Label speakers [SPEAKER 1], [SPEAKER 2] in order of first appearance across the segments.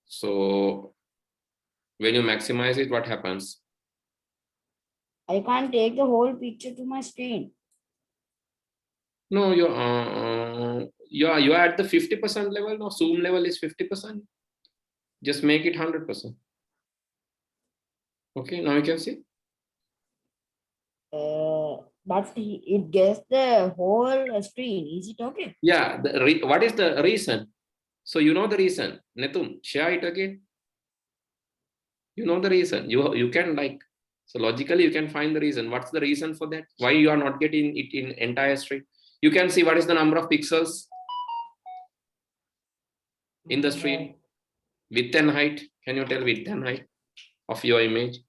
[SPEAKER 1] So when you maximize it, what happens?
[SPEAKER 2] I can't take the whole picture to my screen.
[SPEAKER 1] No, you're at the 50% level. No, zoom level is 50%. Just make it 100%. Okay, now you can see.
[SPEAKER 2] But it gets the whole screen. Is it okay?
[SPEAKER 1] Yeah. What is the reason? So you know the reason. Netum, share it again. You know the reason. You can like, so logically you can find the reason. What's the reason for that? Why you are not getting it in entire screen? You can see what is the number of pixels in the screen. Width and height. Can you tell width and height of your image?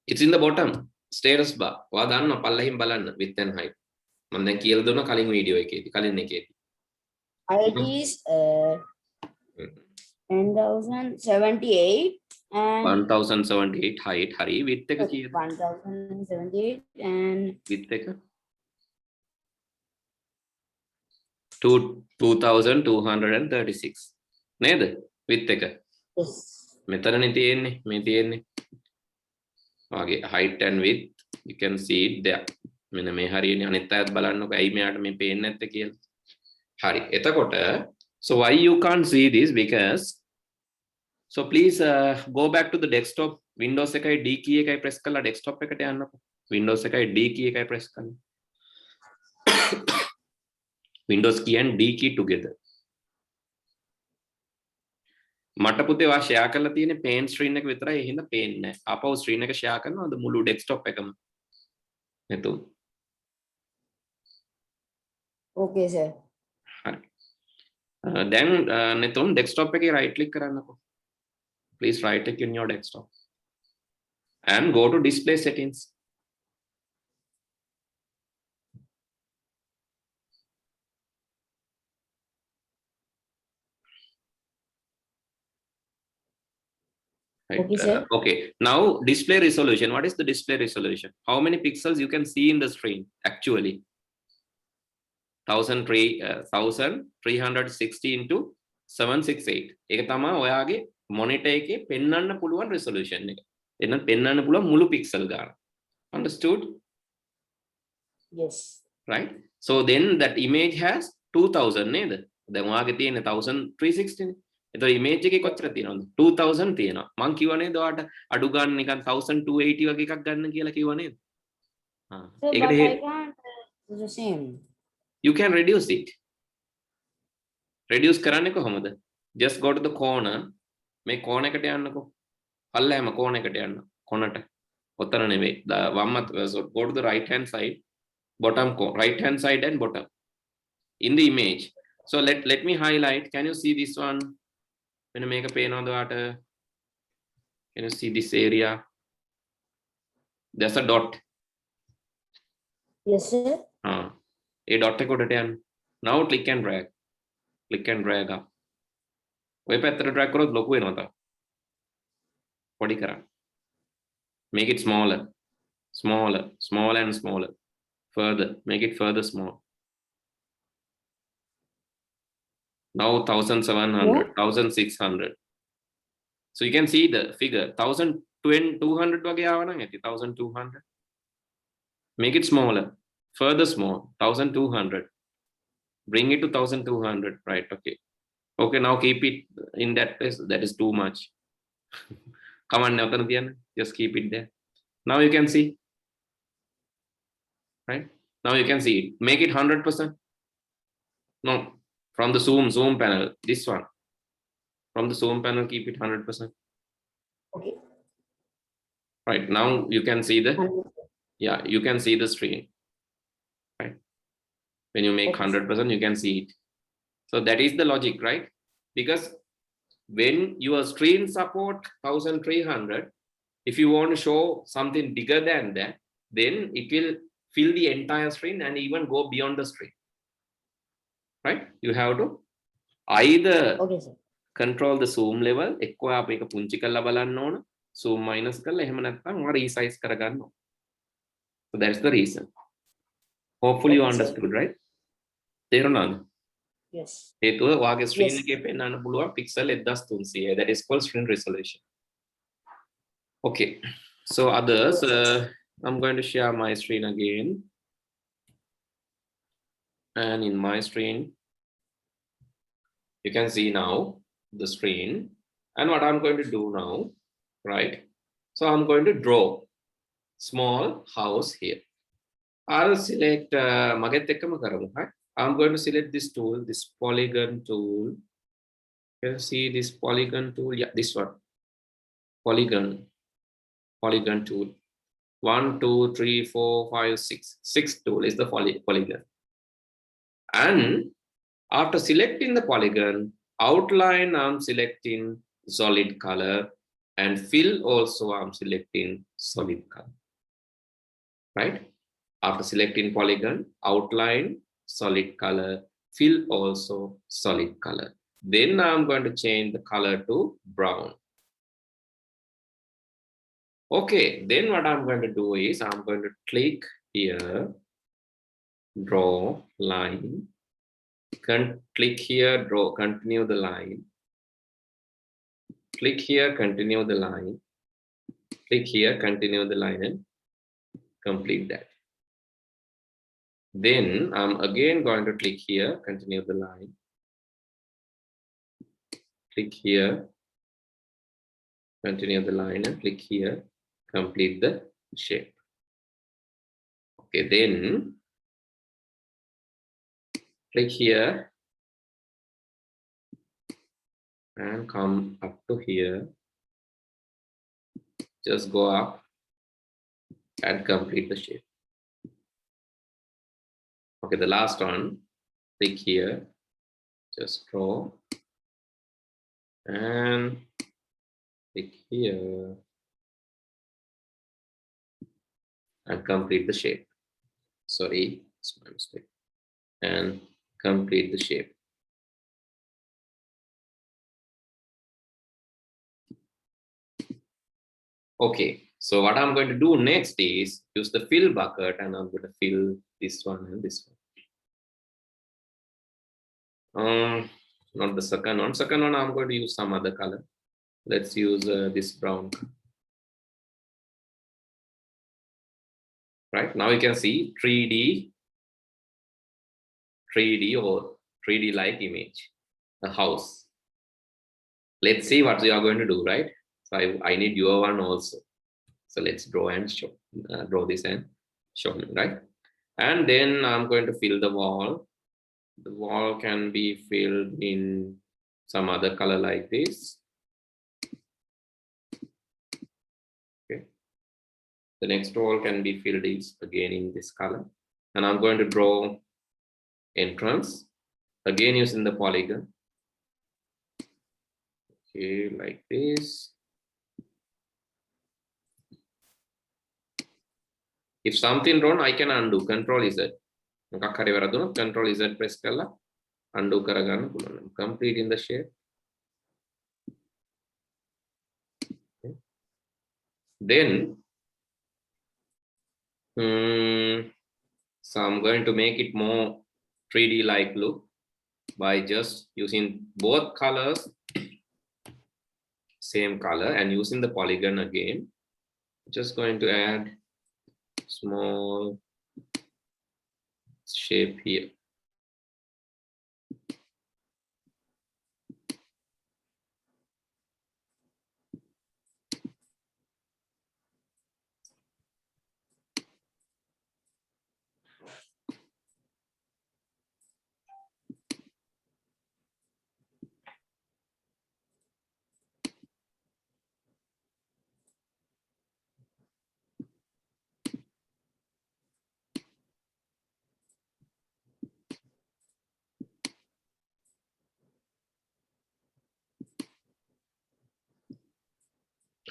[SPEAKER 1] It's in the bottom. Status bar. Wadanna pallahin balanna width and height. මම දැන් කියලා දුන්නා කලින් video එකේදී කලින් එකේදී.
[SPEAKER 2] Height is 1078 and
[SPEAKER 1] 1078 height හරි width එක කීයද?
[SPEAKER 2] 1078 and
[SPEAKER 1] width එක 2236 නේද? width එක.
[SPEAKER 2] yes.
[SPEAKER 1] මෙතනනේ තියෙන්නේ මේ තියෙන්නේ. වාගේ height and width you can see it there. මෙන්න මේ හරියනේ අනිත් අයත් බලන්නකො ඇයි මෙයාට මේ පේන්නේ නැත්තේ කියලා. හරි. එතකොට so why you can't see this because so please go back to the desktop. Windows එකයි D key එකයි press කරලා desktop එකට යන්නකො. Windows එකයි D key එකයි press කරන්න. Windows key and D key together. මට පුතේ වා share කරලා තියෙන්නේ paint screen එක විතරයි ඒ හින්දා පේන්නේ නැහැ. ආපහු screen එක share කරනවාද මුළු desktop එකම? නැතු.
[SPEAKER 2] Okay sir.
[SPEAKER 1] හරි. Then නැතුම් desktop එකේ right click කරන්නකො. Please right click in your desktop and go to display settings. Right.
[SPEAKER 2] Okay, sir.
[SPEAKER 1] Okay. Now display resolution. What is the display resolution? How many pixels you can see in the screen actually? 1360 into 768. ඒක තමයි ඔයාගේ monitor එකේ පෙන්වන්න පුළුවන් resolution එක. එන්න පෙන්වන්න පුළුවන් මුළු pixel ගාන. Understood?
[SPEAKER 2] Yes.
[SPEAKER 1] Right? So then that image has 2000 නේද? දැන් ඔයාගේ තියෙන්නේ 1360 නේ. එතකොට image එකේ කොච්චර තියෙනවද? 2000 තියෙනවා. මං කිව්වා නේද ඔයාට අඩු ගන්න නිකන් 1280 වගේ එකක් ගන්න කියලා කිව්වා නේද?
[SPEAKER 2] So, but I can't do the same.
[SPEAKER 1] You can reduce it. Reduce කරන්නේ කොහොමද? Just go to the corner. මේ corner එකට යන්නකෝ. පල්ලෑම corner එකට යන්න. කොනට. ඔතන නෙවෙයි. So go to the right hand side. Bottom right hand side and bottom. In the image. So let me highlight. Can you see this one? When I make a pane on the water, can you see this area? There's a dot.
[SPEAKER 2] Yes sir.
[SPEAKER 1] A dot ko ten. Now click and drag. Click and drag up. Way better drag karo loku enota. Podi kara. Make it smaller, smaller, smaller and smaller. Further, make it further small. Now 1700, 1600. So you can see the figure 1200 wage avana ngati 1200. Make it smaller, further small, 1200. Bring it to 1200, right? Okay. Okay, now keep it in that place. That is too much. Come on, just keep it there. Now you can see, right? Now you can see it. Make it 100%. No. From the zoom panel, this one. From the zoom panel, keep it 100%.
[SPEAKER 2] Okay.
[SPEAKER 1] Right, now you can see the, yeah, you can see the screen. Right. When you make 100%, you can see it. So that is the logic, right? Because when your screen support 1300, if you want to show something bigger than that, then it will fill the entire screen and even go beyond the screen. Right? You have to either control the zoom level, ekko ape එක පුංචි කරලා බලන්න ඕන, zoom minus කරලා එහෙම නැත්නම් ඔයා resize කරගන්න ඕන. So that's the reason. Hopefully you understood, right? තේරුණාද?
[SPEAKER 2] Yes.
[SPEAKER 1] හේතුව ඔයාගේ screen
[SPEAKER 2] Yes.
[SPEAKER 1] එකේ පෙන්වන්න පුළුවන් pixel 1300. That is called screen resolution. Okay, so others, I'm going to share my screen again. And in my screen, you can see now the screen. And what I'm going to do now, right? So I'm going to draw small house here. I'll select මගෙත් එක්කම කරමු. Right? I'm going to select this tool, this polygon tool. You can see this polygon tool. Yeah, this one. Polygon tool. 1, 2, 3, 4, 5, 6. 6 tool is the polygon. And after selecting the polygon, outline I'm selecting solid color, and fill also I'm selecting solid color. Right? After selecting polygon, outline, solid color, fill also solid color. Then I'm going to change the color to brown. Okay, then what I'm going to do is I'm going to click here, draw line, click here, draw, continue the line, click here, continue the line, click here, continue the line, and complete that. Then I'm again going to click here, continue the line, click here, continue the line, and click here, complete the shape. Okay, then click here and come up to here, just go up and complete the shape. Okay, the last one, click here, just draw and click here and complete the shape. Sorry, it's my mistake. And complete the shape. Okay, so what I'm going to do next is use the fill bucket, and I'm going to fill this one and this one. Not the second one. Second one, I'm going to use some other color. Let's use this brown color. Right, now you can see 3D or 3D like image, a house. Let's see what we are going to do, right? So I need your one also. So let's draw and show, draw this and show me, right? And then I'm going to fill the wall. The wall can be filled in some other color like this. Okay. The next wall can be filled is again in this color. And I'm going to draw entrance, again using the polygon. Okay, like this. If something wrong, I can undo. Control Z. Control Z press kala undo karagana puluwan. Complete in the shape. Okay. Then so I'm going to make it more 3D like look by just using both colors, same color, and using the polygon again. Just going to add small shape here.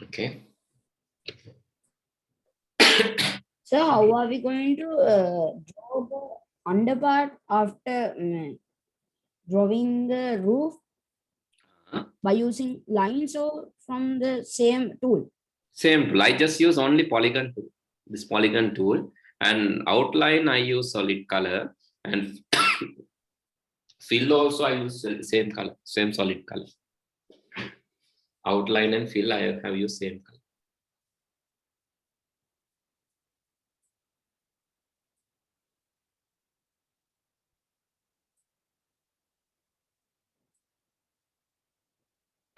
[SPEAKER 1] Okay.
[SPEAKER 2] So how are we going to draw the underpart after drawing the roof? By using lines or from the same tool?
[SPEAKER 1] Same tool. I just use only polygon tool. This polygon tool, and outline I use solid color, and Fill also I use the same color, same solid color. Outline and fill I have used same color.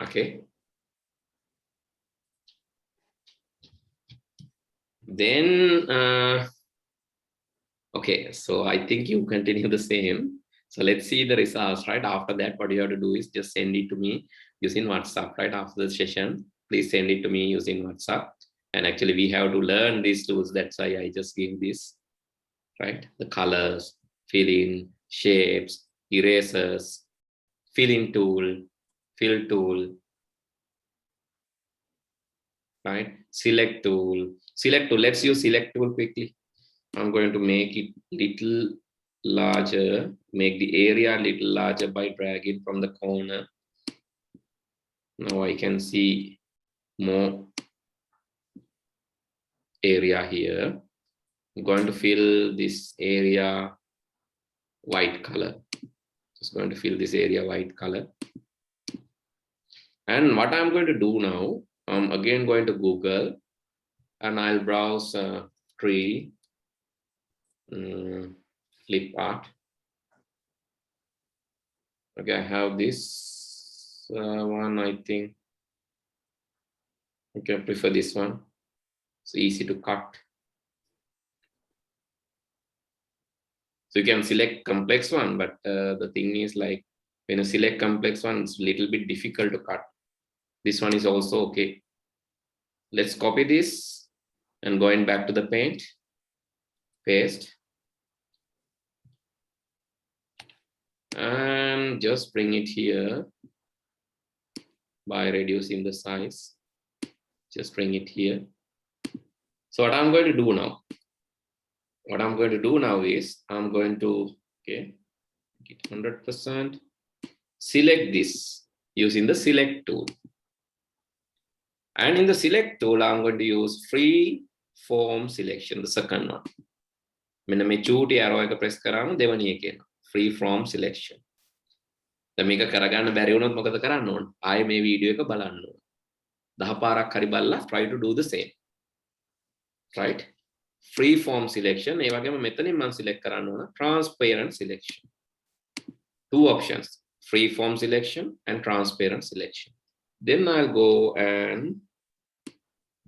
[SPEAKER 1] Okay. Then, okay, so I think you continue the same. So let's see the results, right? After that, what you have to do is just send it to me using WhatsApp, right? After the session, please send it to me using WhatsApp. And actually we have to learn these tools. That's why I just gave this, right? The colors, filling, shapes, erasers, filling tool, fill tool, right? Select tool, let's use select tool quickly. I'm going to make it little larger, make the area a little larger by dragging from the corner. Now I can see more area here. I'm going to fill this area white color. Just going to fill this area white color. And what I'm going to do now, I'm again going to Google and I'll browse tree flip art. Okay, I have this one, I think. Okay, I prefer this one. It's easy to cut. So you can select complex one, but the thing is, like, when you select complex one, it's a little bit difficult to cut. This one is also okay. Let's copy this and going back to the paint, paste, and just bring it here by reducing the size. Just bring it here. So what I'm going to do now, is I'm going to, okay, get 100%, select this using the select tool. And in the select tool, I'm going to use free form selection, the second one. මෙන්න මේ චූටි arrow එක press කරාම දෙවැනි එක එනවා. Free form selection. දැන් මේක කරගන්න බැරි වුණොත් මොකද කරන්න ඕන? ආයේ මේ වීඩියෝ එක බලන්න ඕන. 10 පාරක් හරි බලලා try to do the same. Right? Free form selection. ඒ වගේම මෙතනින් මම select කරන්න ඕන transparent selection. Two options, free form selection and transparent selection. Then I'll go and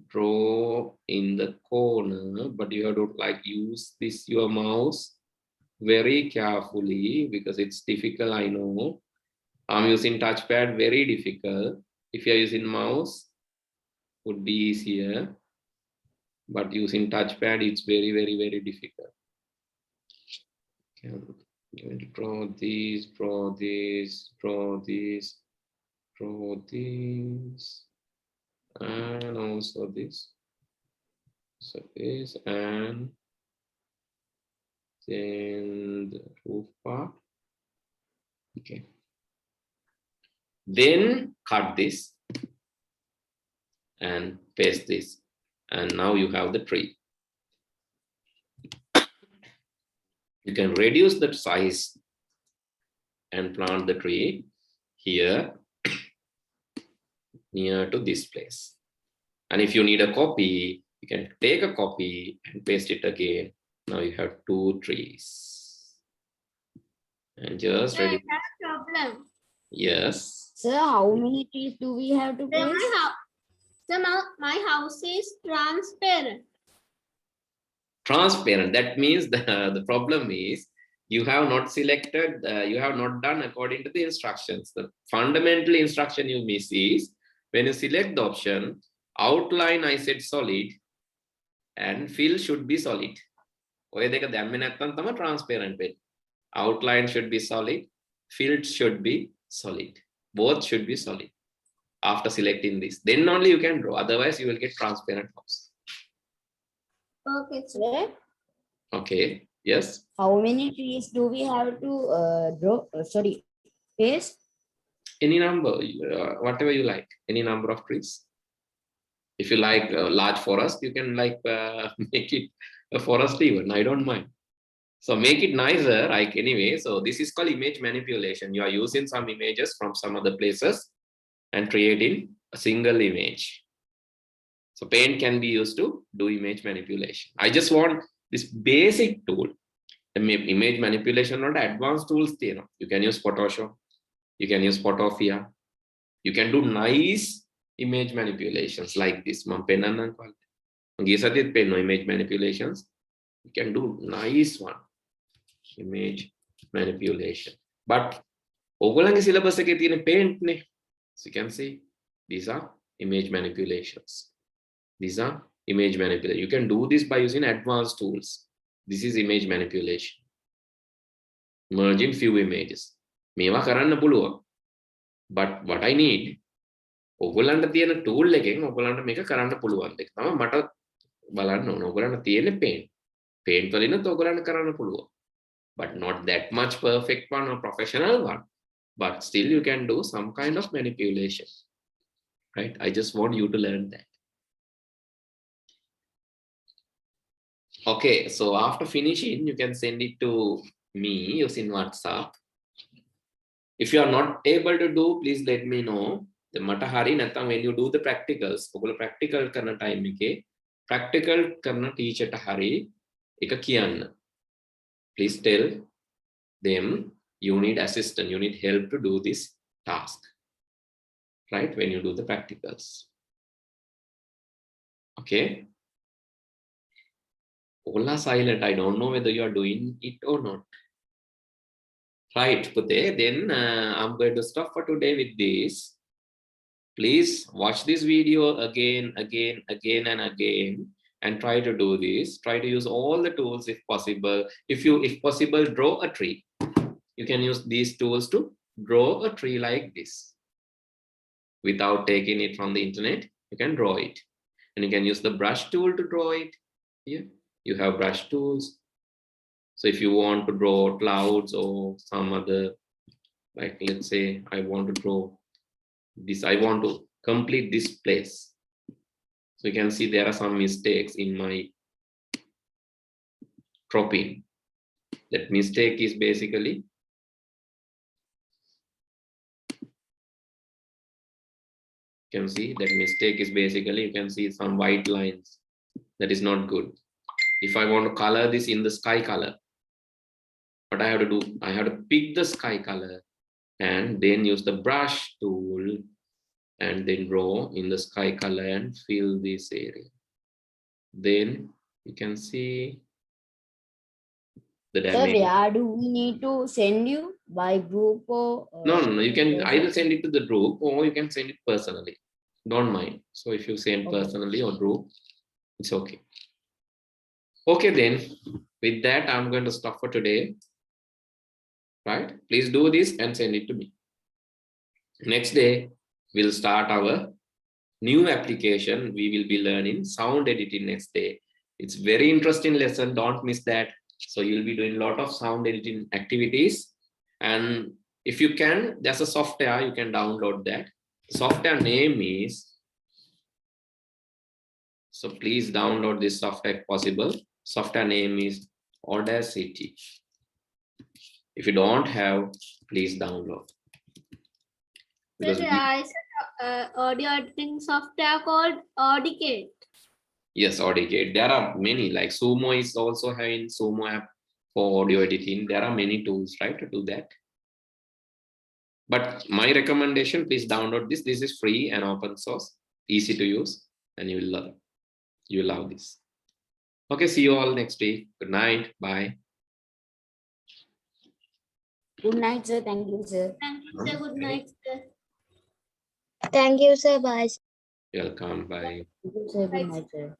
[SPEAKER 1] draw in the corner, but you have to like use this your mouse very carefully because it's difficult. I know I'm using touchpad, very difficult. If you're using mouse, would be easier, but using touchpad, it's very, very, very difficult. Okay, I'm going to draw these, draw these, draw these, draw these, and also this. So this, and then the roof part. Okay. Then cut this and paste this, and now you have the tree. You can reduce the size and plant the tree here near to this place. And if you need a copy, you can take a copy and paste it again. Now you have 2 trees. And just ready.
[SPEAKER 3] I have a problem.
[SPEAKER 1] Yes.
[SPEAKER 2] Sir, how many trees do we have to place?
[SPEAKER 3] My house is transparent.
[SPEAKER 1] Transparent, that means the problem is you have not selected, you have not done according to the instructions. The fundamental instruction you miss is when you select the option, outline I said solid and fill should be solid. ඔය දෙක දැම්මේ නැත්නම් තමයි transparent වෙන්නේ. Outline should be solid, fill should be solid. Both should be solid. After selecting this, then only you can draw, otherwise you will get transparent house.
[SPEAKER 3] Okay, sir.
[SPEAKER 2] Sir,
[SPEAKER 1] Okay, yes.
[SPEAKER 2] how many trees do we have to draw? Paste?
[SPEAKER 1] Any number, whatever you like, any number of trees. If you like a large forest, you can like make it a forest even. I don't mind. So make it nicer, like anyway. So this is called image manipulation. You are using some images from some other places and creating a single image. So paint can be used to do image manipulation. I just want this basic tool. Image manipulation not advanced tools. You can use Photoshop. You can use Photopia. You can do nice image manipulations like this. Image manipulations. You can do nice one. Image manipulation. But syllabus paint. So you can see these are image manipulations. These are image manipulation. You can do this by using advanced tools. This is image manipulation. Merging few images. But what I need, ඔගොල්ලන්ට තියෙන tool එකෙන් ඔගොල්ලන්ට මේක කරන්න පුළුවන් දෙක තමයි මට බලන්න ඕන. ඔගොල්ලන්ට තියෙන paint වලිනුත් ඔගොල්ලන්ට කරන්න පුළුවන්. But not that much perfect one or professional one. But still you can do some kind of manipulation. Right? I just want you to learn that. Okay, so after finishing, you can send it to me using WhatsApp. If you are not able to do, please let me know. The matahari natam when you do the practicals, practical karna time ke practical karna teacher tahari eka kiyanna. Please tell them you need assistance, you need help to do this task. Right? When you do the practicals. Okay. All are silent. I don't know whether you are doing it or not. Right, Pute. Then I'm going to stop for today with this. Please watch this video again and again, and try to do this. Try to use all the tools if possible. If possible, draw a tree. You can use these tools to draw a tree like this. Without taking it from the internet, you can draw it. And you can use the brush tool to draw it. Here, you have brush tools. So if you want to draw clouds or some other, like let's say I want to draw this, I want to complete this place. So you can see there are some mistakes in my cropping. That mistake is basically you can see that mistake is basically you can see some white lines. That is not good. If I want to color this in the sky color, what I have to do, I have to pick the sky color and then use the brush tool and then draw in the sky color and fill this area. Then you can see the damage.
[SPEAKER 2] Sir, where do we need to send you by group or?
[SPEAKER 1] No. You can either send it to the group or you can send it personally. Don't mind. So if you send personally or group, it's okay. Okay, then with that, I'm going to stop for today. Right? Please do this and send it to me. Next day, we'll start our new application. We will be learning sound editing next day. It's very interesting lesson. Don't miss that. So you'll be doing a lot of sound editing activities. And if you can, there's a software, you can download that. Software name is, so please download this software if possible. Software name is Audacity. If you don't have, please download.
[SPEAKER 3] There is audio editing software called Audicate.
[SPEAKER 1] Yes, Audicate. There are many, like Sumo is also having Sumo app for audio editing. There are many tools, right, to do that. But my recommendation, please download this. This is free and open source, easy to use, and you will love it. You will love this. Okay, see you all next week. Good night. Bye.
[SPEAKER 2] Good night, sir. Thank you, sir.
[SPEAKER 3] Thank you, sir. Good night, sir.
[SPEAKER 4] Thank you, sir. Bye.
[SPEAKER 1] Welcome. Bye.
[SPEAKER 2] Thank you, sir. Good night, sir.